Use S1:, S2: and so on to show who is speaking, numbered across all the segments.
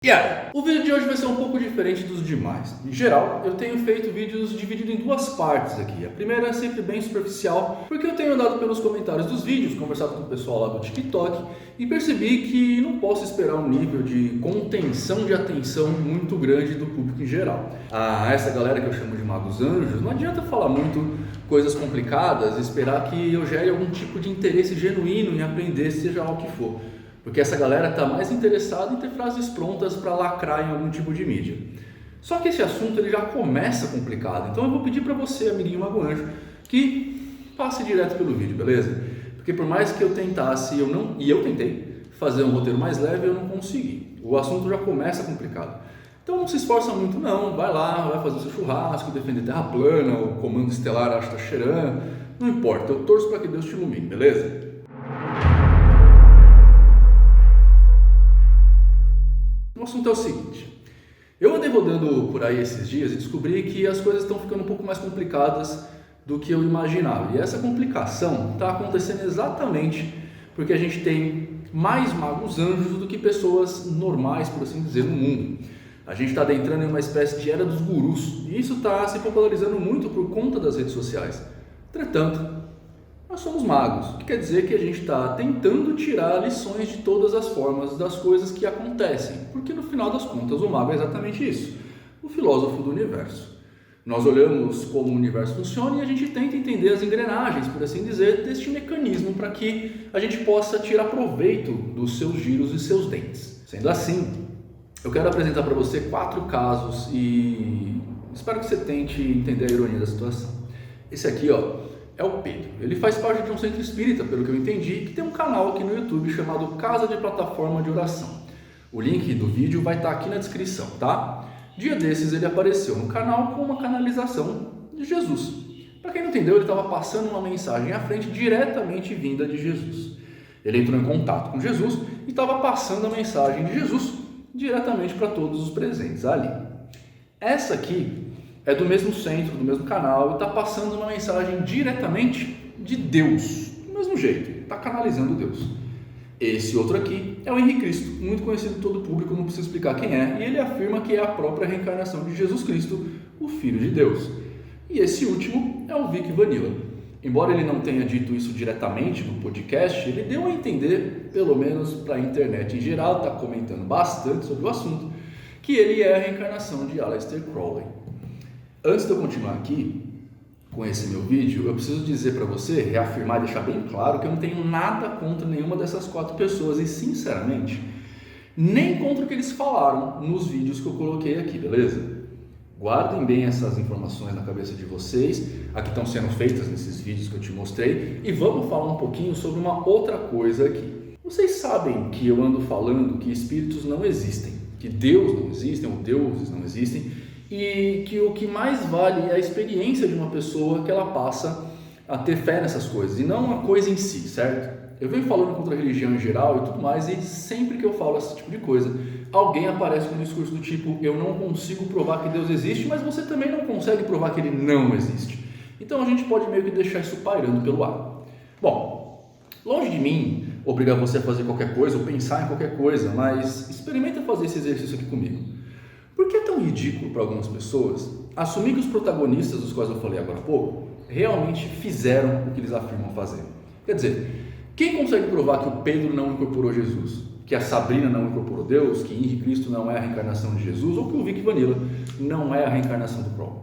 S1: E aí, o vídeo de hoje vai ser um pouco diferente dos demais. Em geral, eu tenho feito vídeos divididos em duas partes aqui. A primeira é sempre bem superficial, porque eu tenho andado pelos comentários dos vídeos, conversado com o pessoal lá do TikTok e percebi que não posso esperar um nível de contenção de atenção muito grande do público em geral. Essa galera que eu chamo de magos anjos, não adianta falar muito coisas complicadas e esperar que eu gere algum tipo de interesse genuíno em aprender, seja lá o que for. Porque essa galera está mais interessada em ter frases prontas para lacrar em algum tipo de mídia. Só que esse assunto ele já começa complicado, então eu vou pedir para você, amiguinho Mago Anjo, que passe direto pelo vídeo, beleza? Porque por mais que eu tentasse, eu tentei fazer um roteiro mais leve, eu não consegui. O assunto já começa complicado. Então não se esforça muito não, vai lá, vai fazer o seu churrasco, defender terra plana, o comando estelar Asta Cheran, não importa, eu torço para que Deus te ilumine, beleza? O assunto é o seguinte, eu andei rodando por aí esses dias e descobri que as coisas estão ficando um pouco mais complicadas do que eu imaginava. E essa complicação está acontecendo exatamente porque a gente tem mais magos anjos do que pessoas normais, por assim dizer, no mundo. A gente está adentrando em uma espécie de era dos gurus e isso está se popularizando muito por conta das redes sociais. Entretanto, nós somos magos, o que quer dizer que a gente está tentando tirar lições de todas as formas das coisas que acontecem, porque no final das contas o mago é exatamente isso, o filósofo do universo. Nós olhamos como o universo funciona e a gente tenta entender as engrenagens, por assim dizer, deste mecanismo para que a gente possa tirar proveito dos seus giros e seus dentes. Sendo assim, eu quero apresentar para você 4 casos e espero que você tente entender a ironia da situação. Esse aqui, é o Pedro. Ele faz parte de um centro espírita, pelo que eu entendi, que tem um canal aqui no YouTube chamado Casa de Plataforma de Oração. O link do vídeo vai estar aqui na descrição, tá? Dia desses ele apareceu no canal com uma canalização de Jesus. Para quem não entendeu, ele estava passando uma mensagem à frente diretamente vinda de Jesus. Ele entrou em contato com Jesus e estava passando a mensagem de Jesus diretamente para todos os presentes ali. Essa aqui é do mesmo centro, do mesmo canal e está passando uma mensagem diretamente de Deus, do mesmo jeito, está canalizando Deus. Esse outro aqui é o Henrique Cristo, muito conhecido por todo o público, não preciso explicar quem é, e ele afirma que é a própria reencarnação de Jesus Cristo, o Filho de Deus. E esse último é o Vic Vanilla. Embora ele não tenha dito isso diretamente no podcast, ele deu a entender, pelo menos para a internet em geral, está comentando bastante sobre o assunto, que ele é a reencarnação de Aleister Crowley. Antes de eu continuar aqui com esse meu vídeo, eu preciso dizer para você, reafirmar e deixar bem claro que eu não tenho nada contra nenhuma dessas 4 pessoas e, sinceramente, nem contra o que eles falaram nos vídeos que eu coloquei aqui, beleza? Guardem bem essas informações na cabeça de vocês, aqui estão sendo feitas nesses vídeos que eu te mostrei, e vamos falar um pouquinho sobre uma outra coisa aqui. Vocês sabem que eu ando falando que espíritos não existem, que Deus não existe, ou deuses não existem, e que o que mais vale é a experiência de uma pessoa que ela passa a ter fé nessas coisas, e não a coisa em si, certo? Eu venho falando contra a religião em geral e tudo mais, e sempre que eu falo esse tipo de coisa, alguém aparece com um discurso do tipo, eu não consigo provar que Deus existe, mas você também não consegue provar que Ele não existe. Então a gente pode meio que deixar isso pairando pelo ar. Bom, longe de mim obrigar você a fazer qualquer coisa ou pensar em qualquer coisa, mas experimenta fazer esse exercício aqui comigo. Por que é tão ridículo para algumas pessoas assumir que os protagonistas dos quais eu falei agora há pouco realmente fizeram o que eles afirmam fazer? Quer dizer, quem consegue provar que o Pedro não incorporou Jesus, que a Sabrina não incorporou Deus, que Henrique Cristo não é a reencarnação de Jesus ou que o Vic Vanilla não é a reencarnação do Crowley?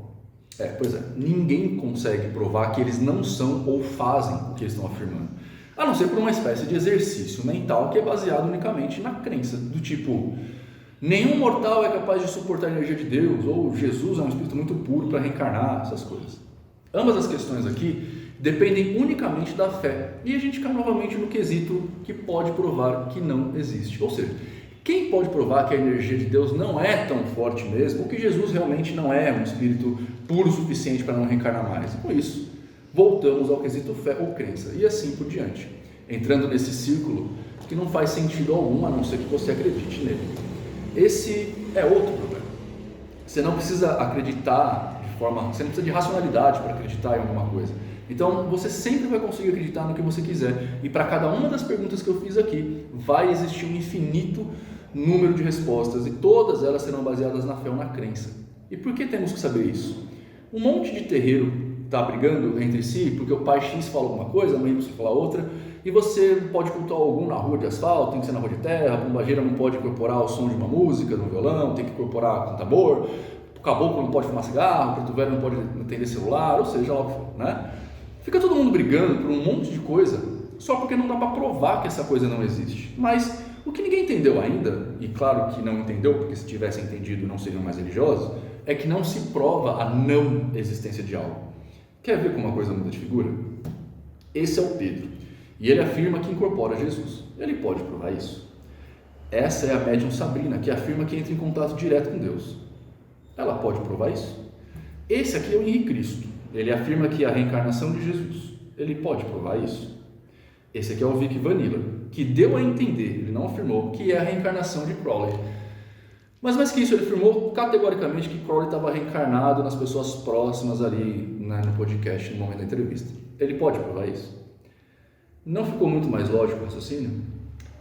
S1: Pois é, ninguém consegue provar que eles não são ou fazem o que eles estão afirmando, a não ser por uma espécie de exercício mental que é baseado unicamente na crença, do tipo, nenhum mortal é capaz de suportar a energia de Deus, ou Jesus é um espírito muito puro para reencarnar, essas coisas. Ambas as questões aqui dependem unicamente da fé, e a gente cai novamente no quesito que pode provar que não existe. Ou seja, quem pode provar que a energia de Deus não é tão forte mesmo, ou que Jesus realmente não é um espírito puro o suficiente para não reencarnar mais? E com isso, voltamos ao quesito fé ou crença, e assim por diante, entrando nesse círculo que não faz sentido algum, a não ser que você acredite nele. Esse é outro problema. Você não precisa acreditar você não precisa de racionalidade para acreditar em alguma coisa. Então, você sempre vai conseguir acreditar no que você quiser. E para cada uma das perguntas que eu fiz aqui, vai existir um infinito número de respostas e todas elas serão baseadas na fé ou na crença. E por que temos que saber isso? Um monte de terreiro está brigando entre si porque o pai X fala alguma coisa, a mãe Y fala outra, e você pode cultuar algum na rua de asfalto, tem que ser na rua de terra, a pombageira não pode incorporar o som de uma música, no violão, tem que incorporar com tambor, o caboclo não pode fumar cigarro, o preto velho não pode atender celular, ou seja, lá o que for, né? Fica todo mundo brigando por um monte de coisa só porque não dá para provar que essa coisa não existe. Mas o que ninguém entendeu ainda, e claro que não entendeu, porque se tivessem entendido não seriam mais religiosos, é que não se prova a não existência de algo. Quer ver como uma coisa muda de figura? Esse é o Pedro, e ele afirma que incorpora Jesus. Ele pode provar isso. Essa é a médium Sabrina, que afirma que entra em contato direto com Deus. Ela pode provar isso. Esse aqui é o Henrique Cristo. Ele afirma que é a reencarnação de Jesus. Ele pode provar isso. Esse aqui é o Vic Vanilla, que deu a entender, ele não afirmou, que é a reencarnação de Crowley. Mas mais que isso, ele afirmou categoricamente que Crowley estava reencarnado nas pessoas próximas ali, né, no podcast, no momento da entrevista. Ele pode provar isso? Não ficou muito mais lógico o raciocínio?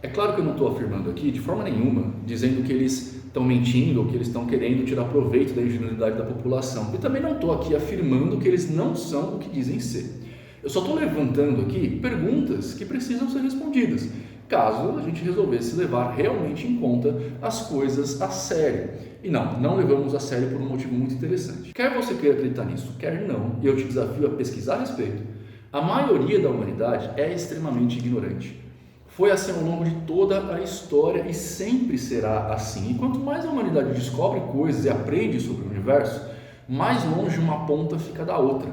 S1: É claro que eu não estou afirmando aqui, de forma nenhuma, dizendo que eles estão mentindo ou que eles estão querendo tirar proveito da ingenuidade da população. E também não estou aqui afirmando que eles não são o que dizem ser. Eu só estou levantando aqui perguntas que precisam ser respondidas, caso a gente resolvesse levar realmente em conta as coisas a sério. E não levamos a sério por um motivo muito interessante. Quer você queira acreditar nisso, quer não, e eu te desafio a pesquisar a respeito, a maioria da humanidade é extremamente ignorante. Foi assim ao longo de toda a história e sempre será assim. E quanto mais a humanidade descobre coisas e aprende sobre o universo, mais longe uma ponta fica da outra.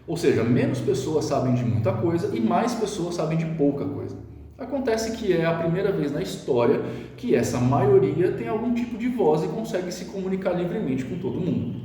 S1: Ou seja, menos pessoas sabem de muita coisa e mais pessoas sabem de pouca coisa. Acontece que é a primeira vez na história que essa maioria tem algum tipo de voz e consegue se comunicar livremente com todo mundo.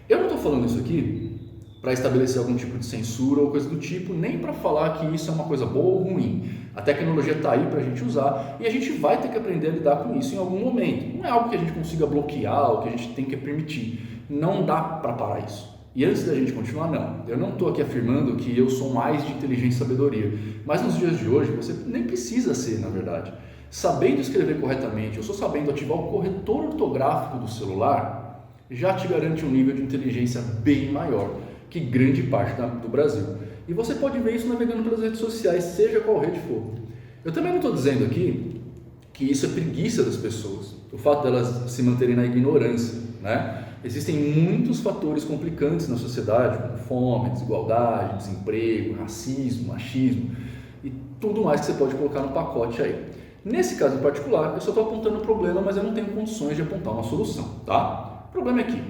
S1: Eu não estou falando isso aqui para estabelecer algum tipo de censura ou coisa do tipo, nem para falar que isso é uma coisa boa ou ruim. A tecnologia está aí para a gente usar e a gente vai ter que aprender a lidar com isso em algum momento. Não é algo que a gente consiga bloquear ou que a gente tem que permitir. Não dá para parar isso. E antes da gente continuar, não. Eu não estou aqui afirmando que eu sou mais de inteligência e sabedoria. Mas nos dias de hoje, você nem precisa ser, na verdade. Sabendo escrever corretamente, ou só sabendo ativar o corretor ortográfico do celular, já te garante um nível de inteligência bem maior que grande parte do Brasil. E você pode ver isso navegando pelas redes sociais, seja qual rede for. Eu também não estou dizendo aqui que isso é preguiça das pessoas, o fato delas se manterem na ignorância, né? Existem muitos fatores complicantes na sociedade, como fome, desigualdade, desemprego, racismo, machismo e tudo mais que você pode colocar no pacote aí. Nesse caso em particular, eu só estou apontando o problema, mas eu não tenho condições de apontar uma solução, tá? O problema é que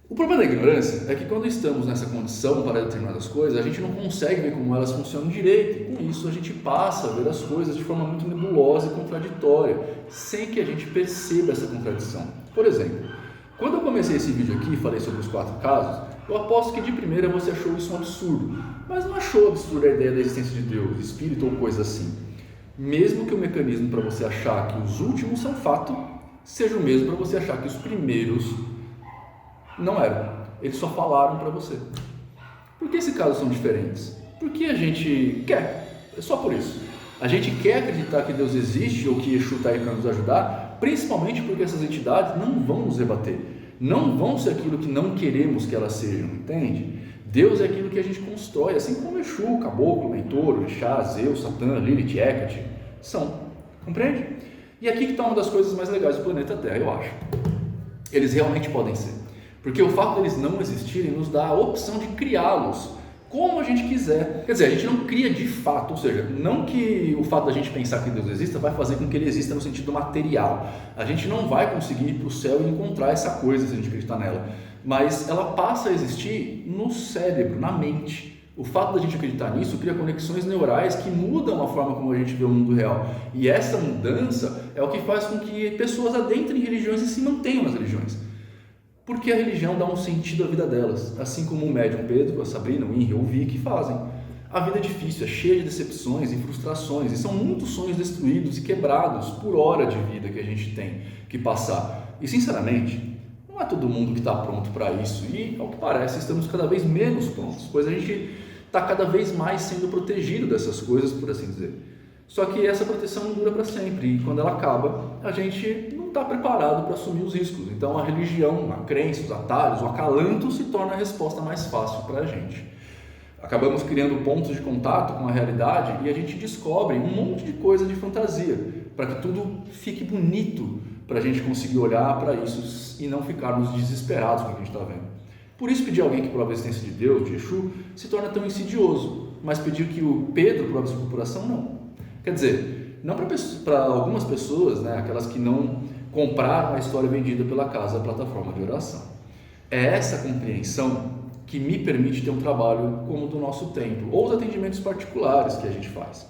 S1: o problema da ignorância é que quando estamos nessa condição para determinadas coisas, a gente não consegue ver como elas funcionam direito, e com isso a gente passa a ver as coisas de forma muito nebulosa e contraditória, sem que a gente perceba essa contradição. Por exemplo, quando eu comecei esse vídeo aqui e falei sobre os 4 casos, eu aposto que de primeira você achou isso um absurdo, mas não achou absurda a ideia da existência de Deus, espírito ou coisa assim. Mesmo que o mecanismo para você achar que os últimos são fato, seja o mesmo para você achar que os primeiros não eram, eles só falaram para você. Por que esses casos são diferentes? Porque a gente quer, é só por isso. A gente quer acreditar que Deus existe ou que Exu está aí para nos ajudar, principalmente porque essas entidades não vão nos rebater, não vão ser aquilo que não queremos que elas sejam, entende? Deus é aquilo que a gente constrói, assim como Exu, Caboclo, Mentor, Orixá, Zeus, Satã, Lilith, Hecate, são, compreende? E aqui que está uma das coisas mais legais do planeta Terra, eu acho. Eles realmente podem ser. Porque o fato deles não existirem nos dá a opção de criá-los como a gente quiser. Quer dizer, a gente não cria de fato, ou seja, não que o fato da gente pensar que Deus exista vai fazer com que ele exista no sentido material. A gente não vai conseguir ir para o céu e encontrar essa coisa se a gente acreditar nela. Mas ela passa a existir no cérebro, na mente. O fato da gente acreditar nisso cria conexões neurais que mudam a forma como a gente vê o mundo real. E essa mudança é o que faz com que pessoas adentrem religiões e se mantenham nas religiões. Porque a religião dá um sentido à vida delas, assim como o médium Pedro, a Sabrina, o Henry ou o Vic fazem. A vida é difícil, é cheia de decepções e frustrações, e são muitos sonhos destruídos e quebrados por hora de vida que a gente tem que passar. E sinceramente, não é todo mundo que está pronto para isso, e ao que parece estamos cada vez menos prontos, pois a gente está cada vez mais sendo protegido dessas coisas, por assim dizer. Só que essa proteção não dura para sempre e quando ela acaba, a gente não está preparado para assumir os riscos. Então a religião, a crença, os atalhos, o acalanto se torna a resposta mais fácil para a gente. Acabamos criando pontos de contato com a realidade e a gente descobre um monte de coisa de fantasia para que tudo fique bonito, para a gente conseguir olhar para isso e não ficarmos desesperados com o que a gente está vendo. Por isso pedir a alguém que prova a existência de Deus, de Exu, se torna tão insidioso, mas pedir que o Pedro prove sua corporação, não. Quer dizer, não para algumas pessoas, né, aquelas que não compraram a história vendida pela casa, a plataforma de oração. É essa compreensão que me permite ter um trabalho como o do nosso templo, ou os atendimentos particulares que a gente faz.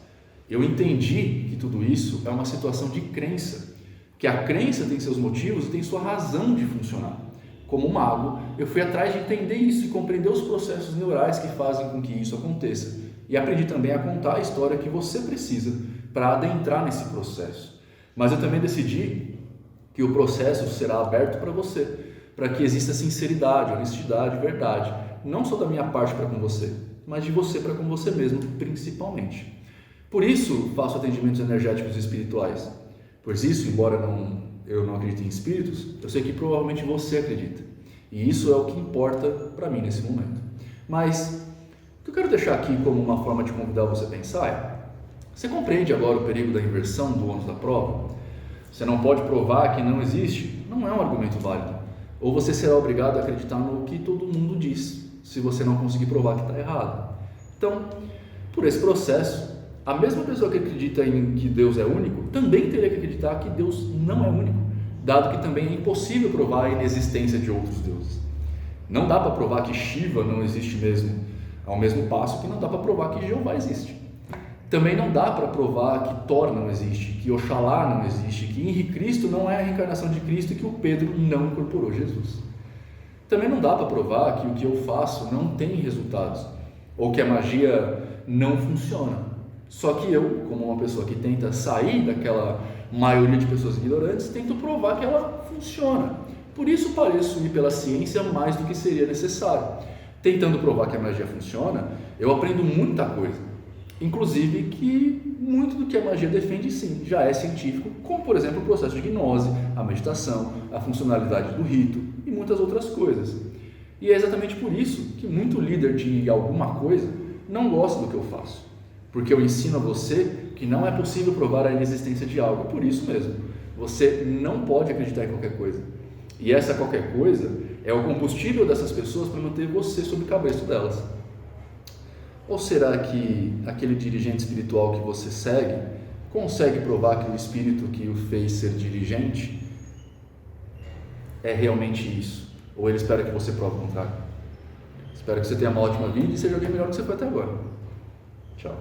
S1: Eu entendi que tudo isso é uma situação de crença, que a crença tem seus motivos e tem sua razão de funcionar. Como mago, eu fui atrás de entender isso e compreender os processos neurais que fazem com que isso aconteça. E aprendi também a contar a história que você precisa para adentrar nesse processo. Mas eu também decidi que o processo será aberto para você, para que exista sinceridade, honestidade, verdade, não só da minha parte para com você, mas de você para com você mesmo, principalmente. Por isso faço atendimentos energéticos e espirituais, pois isso, embora eu não acredite em espíritos, eu sei que provavelmente você acredita, e isso é o que importa para mim nesse momento. Mas o que eu quero deixar aqui como uma forma de convidar você a pensar é: você compreende agora o perigo da inversão do ônus da prova? Você não pode provar que não existe, não é um argumento válido. Ou você será obrigado a acreditar no que todo mundo diz, se você não conseguir provar que está errado. Então, por esse processo, a mesma pessoa que acredita em que Deus é único, também teria que acreditar que Deus não é único, dado que também é impossível provar a inexistência de outros deuses. Não dá para provar que Shiva não existe mesmo, ao mesmo passo que não dá para provar que Jeová existe. Também não dá para provar que Thor não existe, que Oxalá não existe, que Henri Cristo não é a reencarnação de Cristo e que o Pedro não incorporou Jesus. Também não dá para provar que o que eu faço não tem resultados, ou que a magia não funciona. Só que eu, como uma pessoa que tenta sair daquela maioria de pessoas ignorantes, tento provar que ela funciona. Por isso pareço ir pela ciência mais do que seria necessário. Tentando provar que a magia funciona, eu aprendo muita coisa. Inclusive que muito do que a magia defende sim, já é científico, como por exemplo o processo de gnose, a meditação, a funcionalidade do rito e muitas outras coisas. E é exatamente por isso que muito líder de alguma coisa não gosta do que eu faço, porque eu ensino a você que não é possível provar a inexistência de algo, por isso mesmo, você não pode acreditar em qualquer coisa. E essa qualquer coisa é o combustível dessas pessoas para manter você sob o cabresto delas. Ou será que aquele dirigente espiritual que você segue consegue provar que o espírito que o fez ser dirigente é realmente isso? Ou ele espera que você prove o contrário? Espero que você tenha uma ótima vida e seja alguém melhor do que você foi até agora. Tchau.